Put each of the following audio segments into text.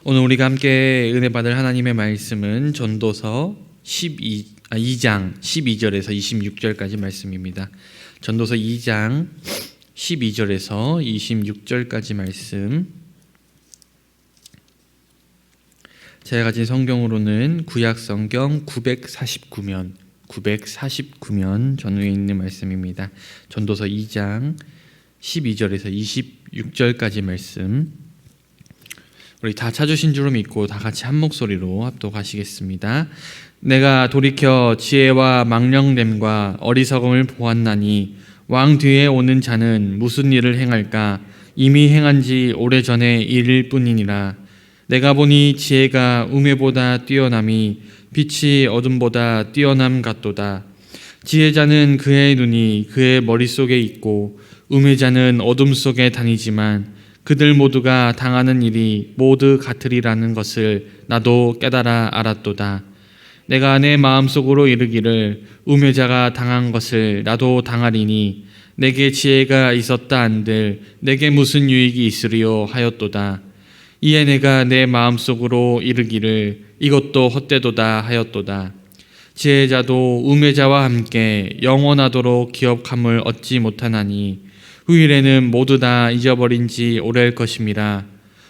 오늘 우리가 함께 은혜 받을 하나님의 말씀은 전도서 2장 12절에서 26절까지 말씀입니다. 전도서 2장 12절에서 26절까지 말씀. 제가 가진 성경으로는 구약 성경 949면 전후에 있는 말씀입니다. 전도서 2장 12절에서 26절까지 말씀. 우리 다 찾으신 줄 믿고 다 같이 한 목소리로 합독하시겠습니다. 내가 돌이켜 지혜와 망령됨과 어리석음을 보았나니 왕 뒤에 오는 자는 무슨 일을 행할까? 이미 행한 지 오래전의 일일 뿐이니라. 내가 보니 지혜가 우매보다 뛰어남이 빛이 어둠보다 뛰어남 같도다. 지혜자는 그의 눈이 그의 머릿속에 있고 우매자는 어둠 속에 다니지만 그들 모두가 당하는 일이 모두 같으리라는 것을 나도 깨달아 알았도다. 내가 내 마음속으로 이르기를 우매자가 당한 것을 나도 당하리니 내게 지혜가 있었다 한들 내게 무슨 유익이 있으리요 하였도다. 이에 내가 내 마음속으로 이르기를 이것도 헛되도다 하였도다. 지혜자도 우매자와 함께 영원하도록 기업함을 얻지 못하나니 후일에는 모두 다 잊어버린 지 오래일 것임이라.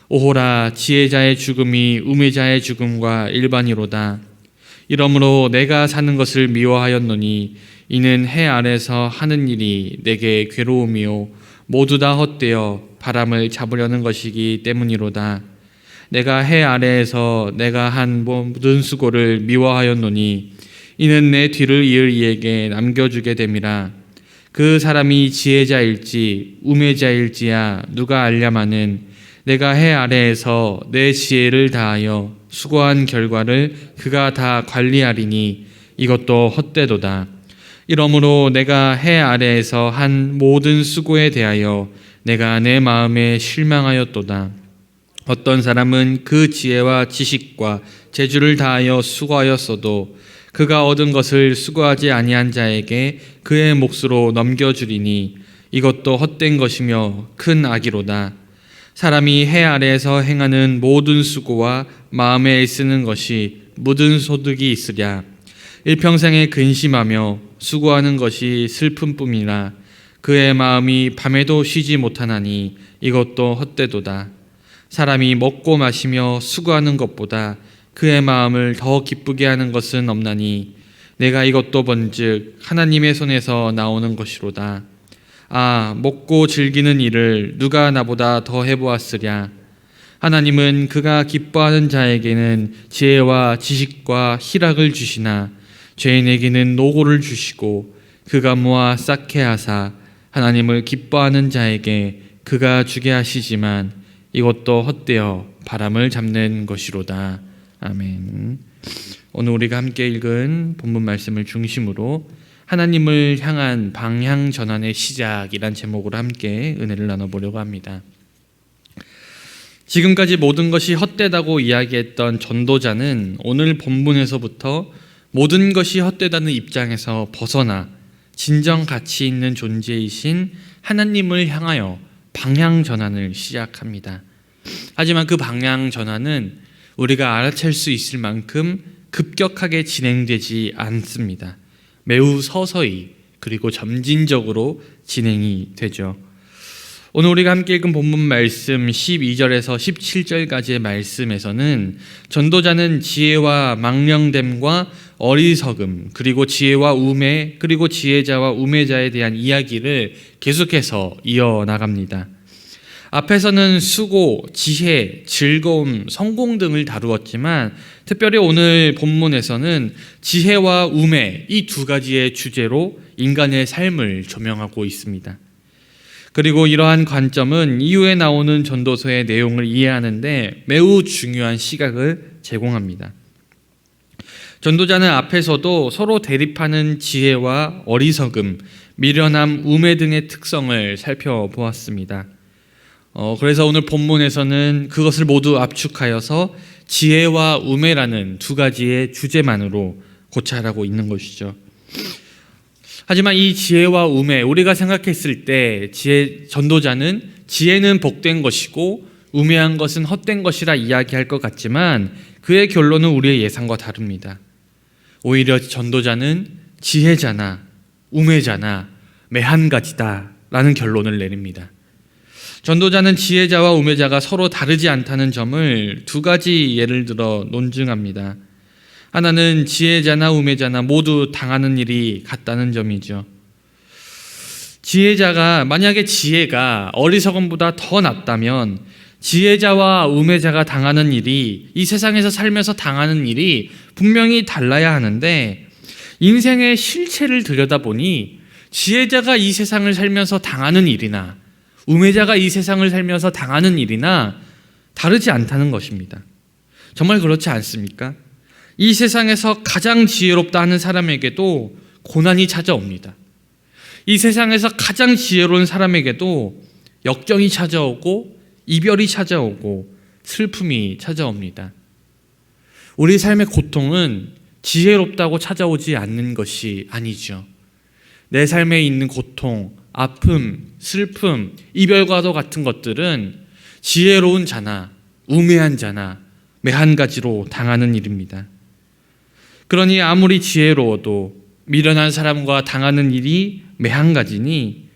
오호라, 지혜자의 죽음이 우매자의 죽음과 일반이로다. 이러므로 내가 사는 것을 미워하였노니 이는 해 아래서 하는 일이 내게 괴로움이요 모두 다 헛되어 바람을 잡으려는 것이기 때문이로다. 내가 해 아래에서 내가 한 모든 수고를 미워하였노니 이는 내 뒤를 이을 이에게 남겨주게 됨이라. 그 사람이 지혜자일지 우매자일지야 누가 알랴마는 내가 해 아래에서 내 지혜를 다하여 수고한 결과를 그가 다 관리하리니 이것도 헛되도다. 이러므로 내가 해 아래에서 한 모든 수고에 대하여 내가 내 마음에 실망하였도다. 어떤 사람은 그 지혜와 지식과 재주를 다하여 수고하였어도 그가 얻은 것을 수고하지 아니한 자에게 그의 몫으로 넘겨주리니 이것도 헛된 것이며 큰 악이로다. 사람이 해 아래에서 행하는 모든 수고와 마음에 애쓰는 것이 무슨 소득이 있으랴. 일평생에 근심하며 수고하는 것이 슬픔뿐이라. 그의 마음이 밤에도 쉬지 못하나니 이것도 헛되도다. 사람이 먹고 마시며 수고하는 것보다 그의 마음을 더 기쁘게 하는 것은 없나니 내가 이것도 본즉 하나님의 손에서 나오는 것이로다. 아, 먹고 즐기는 일을 누가 나보다 더 해보았으랴. 하나님은 그가 기뻐하는 자에게는 지혜와 지식과 희락을 주시나 죄인에게는 노고를 주시고 그가 모아 쌓게 하사 하나님을 기뻐하는 자에게 그가 주게 하시지만 이것도 헛되어 바람을 잡는 것이로다. 아멘. 오늘 우리가 함께 읽은 본문 말씀을 중심으로 하나님을 향한 방향 전환의 시작이란 제목으로 함께 은혜를 나눠보려고 합니다. 지금까지 모든 것이 헛되다고 이야기했던 전도자는 오늘 본문에서부터 모든 것이 헛되다는 입장에서 벗어나 진정 가치 있는 존재이신 하나님을 향하여 방향 전환을 시작합니다. 하지만 그 방향 전환은 우리가 알아챌 수 있을 만큼 급격하게 진행되지 않습니다. 매우 서서히 그리고 점진적으로 진행이 되죠. 오늘 우리가 함께 읽은 본문 말씀 12절에서 17절까지의 말씀에서는 전도자는 지혜와 망령됨과 어리석음, 그리고 지혜와 우매, 그리고 지혜자와 우매자에 대한 이야기를 계속해서 이어나갑니다. 앞에서는 수고, 지혜, 즐거움, 성공 등을 다루었지만 특별히 오늘 본문에서는 지혜와 우매 이 두 가지의 주제로 인간의 삶을 조명하고 있습니다. 그리고 이러한 관점은 이후에 나오는 전도서의 내용을 이해하는데 매우 중요한 시각을 제공합니다. 전도자는 앞에서도 서로 대립하는 지혜와 어리석음, 미련함, 우매 등의 특성을 살펴보았습니다. 그래서 오늘 본문에서는 그것을 모두 압축하여서 지혜와 우매라는 두 가지의 주제만으로 고찰하고 있는 것이죠. 하지만 이 지혜와 우매, 우리가 생각했을 때 전도자는 지혜는 복된 것이고 우매한 것은 헛된 것이라 이야기할 것 같지만 그의 결론은 우리의 예상과 다릅니다. 오히려 전도자는 지혜자나 우매자나 매한가지다 라는 결론을 내립니다. 전도자는 지혜자와 우매자가 서로 다르지 않다는 점을 두 가지 예를 들어 논증합니다. 하나는 지혜자나 우매자나 모두 당하는 일이 같다는 점이죠. 지혜자가 만약에 지혜가 어리석음보다 더 낫다면 지혜자와 우매자가 당하는 일이 이 세상에서 살면서 당하는 일이 분명히 달라야 하는데 인생의 실체를 들여다보니 지혜자가 이 세상을 살면서 당하는 일이나 우매자가 이 세상을 살면서 당하는 일이나 다르지 않다는 것입니다. 정말 그렇지 않습니까? 이 세상에서 가장 지혜롭다 하는 사람에게도 고난이 찾아옵니다. 이 세상에서 가장 지혜로운 사람에게도 역경이 찾아오고 이별이 찾아오고 슬픔이 찾아옵니다. 우리 삶의 고통은 지혜롭다고 찾아오지 않는 것이 아니죠. 내 삶에 있는 고통, 아픔, 슬픔, 이별과도 같은 것들은 지혜로운 자나 우매한 자나 매한가지로 당하는 일입니다. 그러니 아무리 지혜로워도 미련한 사람과 당하는 일이 매한가지니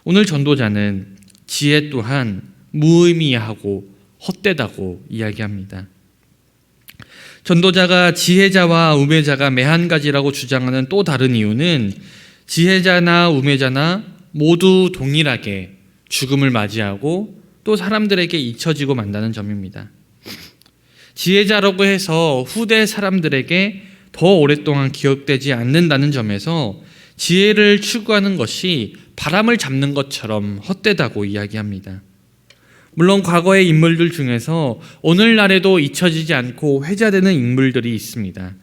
오늘 전도자는 지혜 또한 무의미하고 헛되다고 이야기합니다. 전도자가 지혜자와 우매자가 매한가지라고 주장하는 또 다른 이유는 지혜자나 우매자나 모두 동일하게 죽음을 맞이하고 또 사람들에게 잊혀지고 만다는 점입니다. 지혜자라고 해서 후대 사람들에게 더 오랫동안 기억되지 않는다는 점에서 지혜를 추구하는 것이 바람을 잡는 것처럼 헛되다고 이야기합니다. 물론 과거의 인물들 중에서 오늘날에도 잊혀지지 않고 회자되는 인물들이 있습니다.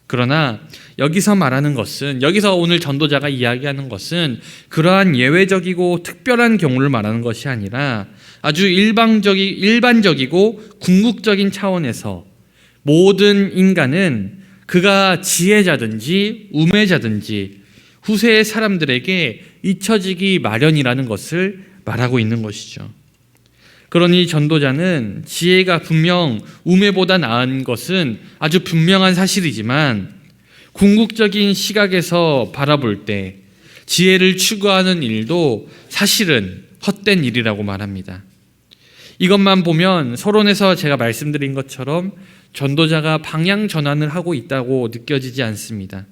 그러나 여기서 말하는 것은, 여기서 오늘 전도자가 이야기하는 것은 그러한 예외적이고 특별한 경우를 말하는 것이 아니라 아주 일반적이고 궁극적인 차원에서 모든 인간은 그가 지혜자든지 우매자든지 후세의 사람들에게 잊혀지기 마련이라는 것을 말하고 있는 것이죠. 그러니 전도자는 지혜가 분명 우매보다 나은 것은 아주 분명한 사실이지만 궁극적인 시각에서 바라볼 때 지혜를 추구하는 일도 사실은 헛된 일이라고 말합니다. 이것만 보면 서론에서 제가 말씀드린 것처럼 전도자가 방향 전환을 하고 있다고 느껴지지 않습니다.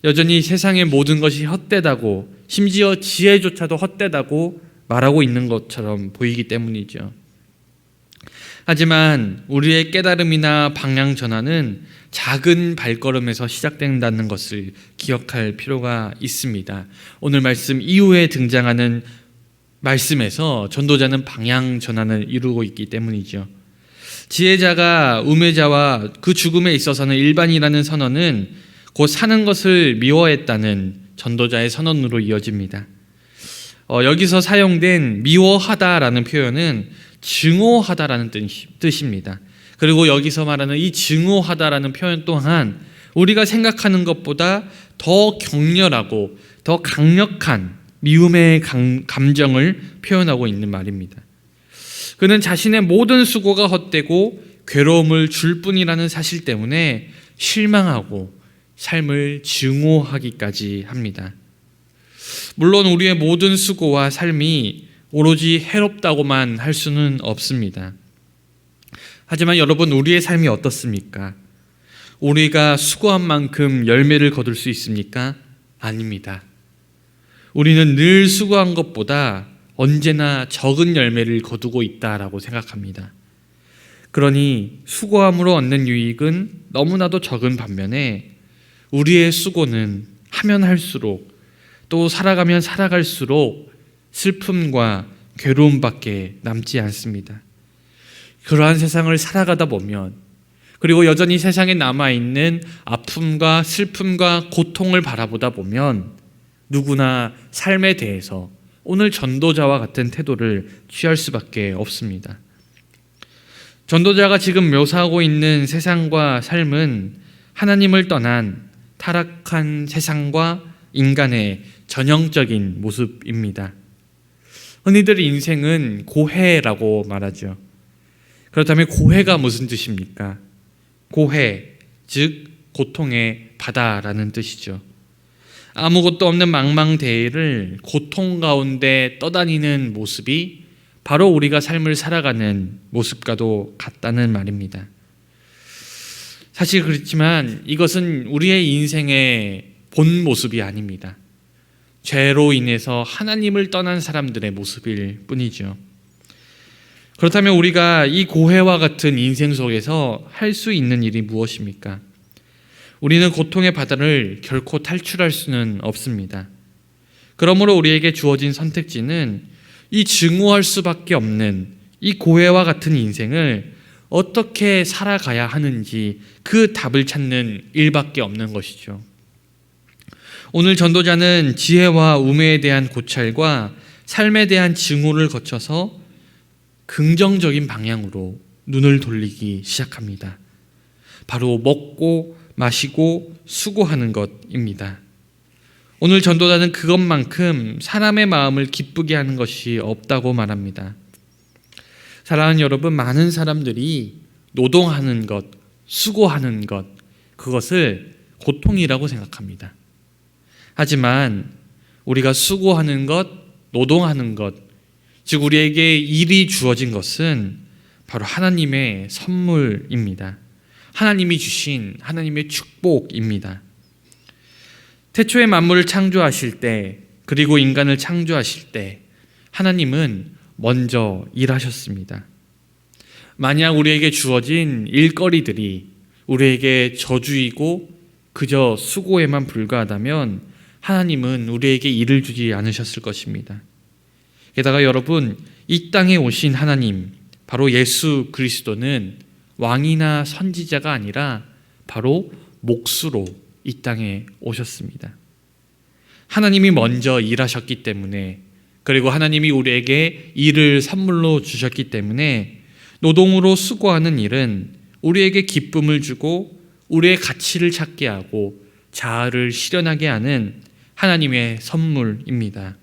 여전히 세상의 모든 것이 헛되다고, 심지어 지혜조차도 헛되다고 말하고 있는 것처럼 보이기 때문이죠. 하지만 우리의 깨달음이나 방향 전환은 작은 발걸음에서 시작된다는 것을 기억할 필요가 있습니다. 오늘 말씀 이후에 등장하는 말씀에서 전도자는 방향 전환을 이루고 있기 때문이죠. 지혜자가 우매자와 그 죽음에 있어서는 일반이라는 선언은 곧 사는 것을 미워했다는 전도자의 선언으로 이어집니다. 여기서 사용된 미워하다라는 표현은 증오하다라는 뜻입니다. 그리고 여기서 말하는 이 증오하다라는 표현 또한 우리가 생각하는 것보다 더 격렬하고 더 강력한 미움의 감정을 표현하고 있는 말입니다. 그는 자신의 모든 수고가 헛되고 괴로움을 줄 뿐이라는 사실 때문에 실망하고 삶을 증오하기까지 합니다. 물론 우리의 모든 수고와 삶이 오로지 해롭다고만 할 수는 없습니다. 하지만 여러분, 우리의 삶이 어떻습니까? 우리가 수고한 만큼 열매를 거둘 수 있습니까? 아닙니다. 우리는 늘 수고한 것보다 언제나 적은 열매를 거두고 있다라고 생각합니다. 그러니 수고함으로 얻는 유익은 너무나도 적은 반면에 우리의 수고는 하면 할수록 또 살아가면 살아갈수록 슬픔과 괴로움밖에 남지 않습니다. 그러한 세상을 살아가다 보면, 그리고 여전히 세상에 남아있는 아픔과 슬픔과 고통을 바라보다 보면 누구나 삶에 대해서 오늘 전도자와 같은 태도를 취할 수밖에 없습니다. 전도자가 지금 묘사하고 있는 세상과 삶은 하나님을 떠난 타락한 세상과 인간의 전형적인 모습입니다. 흔히들 인생은 고해라고 말하죠. 그렇다면 고해가 무슨 뜻입니까? 고해, 즉 고통의 바다라는 뜻이죠. 아무것도 없는 망망대해를 고통 가운데 떠다니는 모습이 바로 우리가 삶을 살아가는 모습과도 같다는 말입니다. 사실 그렇지만 이것은 우리의 인생의 본 모습이 아닙니다. 죄로 인해서 하나님을 떠난 사람들의 모습일 뿐이죠. 그렇다면 우리가 이 고해와 같은 인생 속에서 할 수 있는 일이 무엇입니까? 우리는 고통의 바다를 결코 탈출할 수는 없습니다. 그러므로 우리에게 주어진 선택지는 이 증오할 수밖에 없는 이 고해와 같은 인생을 어떻게 살아가야 하는지 그 답을 찾는 일밖에 없는 것이죠. 오늘 전도자는 지혜와 우매에 대한 고찰과 삶에 대한 증오를 거쳐서 긍정적인 방향으로 눈을 돌리기 시작합니다. 바로 먹고 마시고 수고하는 것입니다. 오늘 전도자는 그것만큼 사람의 마음을 기쁘게 하는 것이 없다고 말합니다. 사랑하는 여러분, 많은 사람들이 노동하는 것, 수고하는 것, 그것을 고통이라고 생각합니다. 하지만 우리가 수고하는 것, 노동하는 것, 즉 우리에게 일이 주어진 것은 바로 하나님의 선물입니다. 하나님이 주신 하나님의 축복입니다. 태초에 만물을 창조하실 때, 그리고 인간을 창조하실 때 하나님은 먼저 일하셨습니다. 만약 우리에게 주어진 일거리들이 우리에게 저주이고 그저 수고에만 불과하다면 하나님은 우리에게 일을 주지 않으셨을 것입니다. 게다가 여러분, 이 땅에 오신 하나님, 바로 예수 그리스도는 왕이나 선지자가 아니라 바로 몫으로 이 땅에 오셨습니다. 하나님이 먼저 일하셨기 때문에, 그리고 하나님이 우리에게 일을 선물로 주셨기 때문에 노동으로 수고하는 일은 우리에게 기쁨을 주고 우리의 가치를 찾게 하고 자아를 실현하게 하는 하나님의 선물입니다.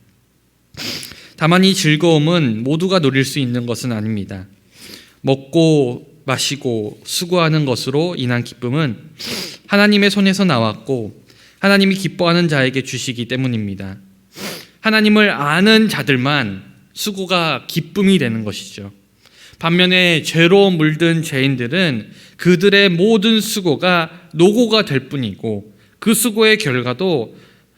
다만 이 즐거움은 모두가 누릴 수 있는 것은 아닙니다. 먹고 마시고 수고하는 것으로 인한 기쁨은 하나님의 손에서 나왔고 하나님이 기뻐하는 자에게 주시기 때문입니다. 하나님을 아는 자들만 수고가 기쁨이 되는 것이죠. 반면에 죄로 물든 죄인들은 그들의 모든 수고가 노고가 될 뿐이고 그 수고의 결과도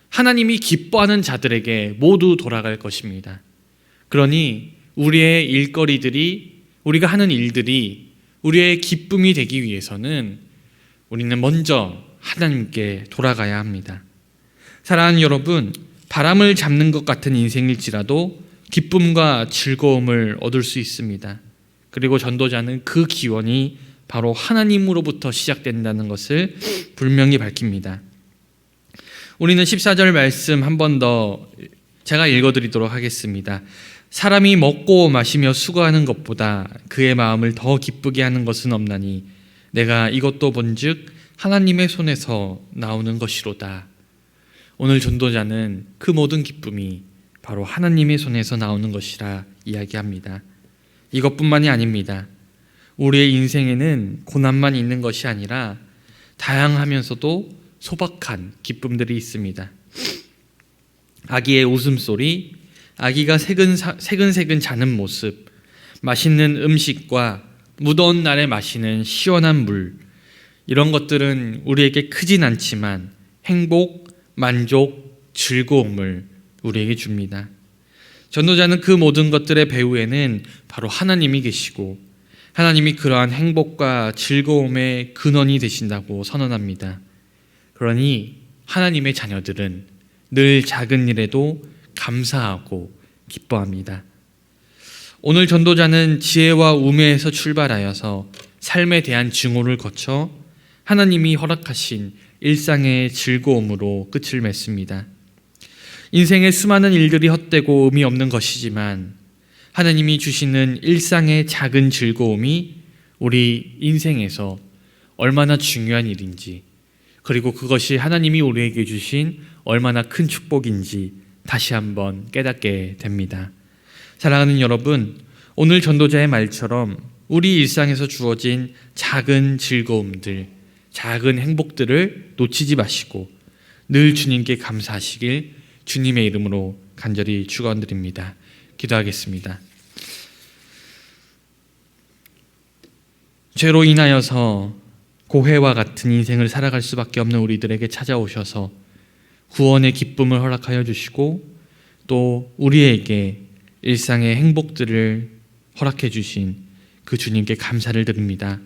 하나님이 기뻐하는 자들에게 모두 돌아갈 것입니다. 그러니 우리의 일거리들이, 우리가 하는 일들이 우리의 기쁨이 되기 위해서는 우리는 먼저 하나님께 돌아가야 합니다. 사랑하는 여러분, 바람을 잡는 것 같은 인생일지라도 기쁨과 즐거움을 얻을 수 있습니다. 그리고 전도자는 그 기원이 바로 하나님으로부터 시작된다는 것을 분명히 밝힙니다. 우리는 14절 말씀 한 번 더 제가 읽어드리도록 하겠습니다. 사람이 먹고 마시며 수고하는 것보다 그의 마음을 더 기쁘게 하는 것은 없나니 내가 이것도 본즉 하나님의 손에서 나오는 것이로다. 오늘 전도자는 그 모든 기쁨이 바로 하나님의 손에서 나오는 것이라 이야기합니다. 이것뿐만이 아닙니다. 우리의 인생에는 고난만 있는 것이 아니라 다양하면서도 소박한 기쁨들이 있습니다. 아기의 웃음소리, 아기가 새근새근 자는 모습, 맛있는 음식과 무더운 날에 마시는 시원한 물, 이런 것들은 우리에게 크진 않지만 행복, 만족, 즐거움을 우리에게 줍니다. 전도자는 그 모든 것들의 배후에는 바로 하나님이 계시고 하나님이 그러한 행복과 즐거움의 근원이 되신다고 선언합니다. 그러니 하나님의 자녀들은 늘 작은 일에도 감사하고 기뻐합니다. 오늘 전도자는 지혜와 우매에서 출발하여서 삶에 대한 증오를 거쳐 하나님이 허락하신 일상의 즐거움으로 끝을 맺습니다. 인생의 수많은 일들이 헛되고 의미 없는 것이지만 하나님이 주시는 일상의 작은 즐거움이 우리 인생에서 얼마나 중요한 일인지, 그리고 그것이 하나님이 우리에게 주신 얼마나 큰 축복인지 다시 한번 깨닫게 됩니다. 사랑하는 여러분, 오늘 전도자의 말처럼 우리 일상에서 주어진 작은 즐거움들, 작은 행복들을 놓치지 마시고 늘 주님께 감사하시길 주님의 이름으로 간절히 축원드립니다. 기도하겠습니다. 죄로 인하여서 고해와 같은 인생을 살아갈 수밖에 없는 우리들에게 찾아오셔서 구원의 기쁨을 허락하여 주시고 또 우리에게 일상의 행복들을 허락해 주신 그 주님께 감사를 드립니다.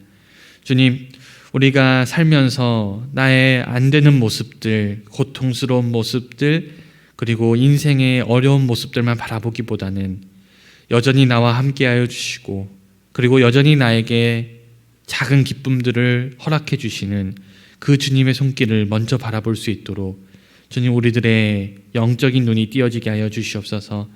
주님, 우리가 살면서 나의 안 되는 모습들, 고통스러운 모습들, 그리고 인생의 어려운 모습들만 바라보기보다는 여전히 나와 함께하여 주시고 그리고 여전히 나에게 작은 기쁨들을 허락해 주시는 그 주님의 손길을 먼저 바라볼 수 있도록 주님, 우리들의 영적인 눈이 띄어지게 하여 주시옵소서.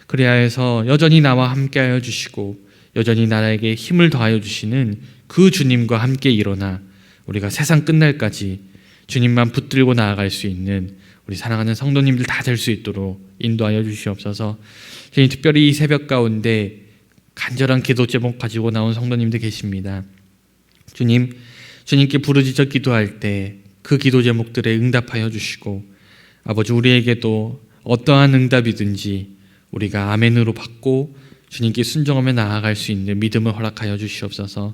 그리하여서 여전히 나와 함께하여 주시고 여전히 나에게 힘을 더하여 주시는 그 주님과 함께 일어나 우리가 세상 끝날까지 주님만 붙들고 나아갈 수 있는 우리 사랑하는 성도님들 다 될 수 있도록 인도하여 주시옵소서. 주님, 특별히 이 새벽 가운데 간절한 기도 제목 가지고 나온 성도님들 계십니다. 주님, 주님께 부르짖어 기도할 때 그 기도 제목들에 응답하여 주시고 아버지, 우리에게도 어떠한 응답이든지 우리가 아멘으로 받고 주님께 순종하며 나아갈 수 있는 믿음을 허락하여 주시옵소서.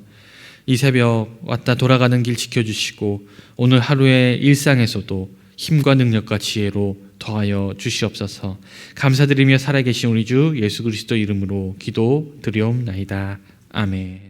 이 새벽 왔다 돌아가는 길 지켜주시고 오늘 하루의 일상에서도 힘과 능력과 지혜로 더하여 주시옵소서. 감사드리며 살아계신 우리 주 예수 그리스도 이름으로 기도드리옵나이다. 아멘.